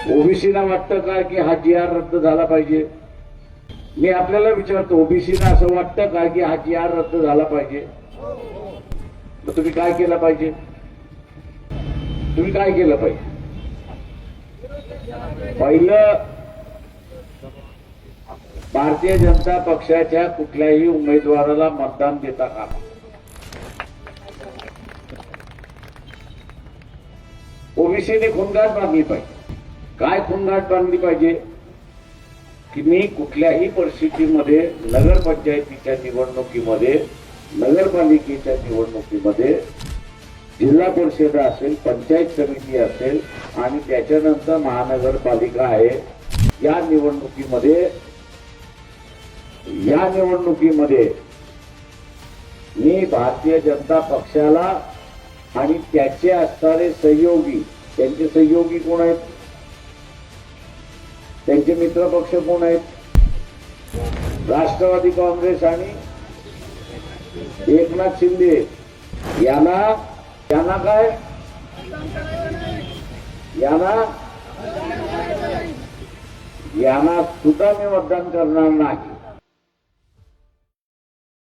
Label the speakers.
Speaker 1: ओबीसीला वाटतं का की हा जी आर रद्द झाला पाहिजे? मी आपल्याला विचारतो, ओबीसीला असं वाटतं का की हा जी आर रद्द झाला पाहिजे? मग तुम्ही काय केलं पाहिजे? तुम्ही काय केलं पाहिजे? पहिलं, भारतीय जनता पक्षाच्या कुठल्याही उमेदवाराला मतदान देता कामा ओबीसीने खुणगाठ बांधली पाहिजे. काय खुणगाठ बांधली पाहिजे? की मी कुठल्याही परिस्थितीमध्ये नगरपंचायतीच्या निवडणुकीमध्ये, नगरपालिकेच्या निवडणुकीमध्ये, जिल्हा परिषद असेल, पंचायत समिती असेल आणि त्याच्यानंतर महानगरपालिका आहे, या निवडणुकीमध्ये मी भारतीय जनता पक्षाला आणि त्याचे असणारे सहयोगी, त्यांचे सहयोगी कोण आहेत, त्यांचे मित्र पक्ष कोण आहेत? राष्ट्रवादी काँग्रेस आणि एकनाथ शिंदे यांना काय, यांना सुद्धा मी मतदान करणार नाही.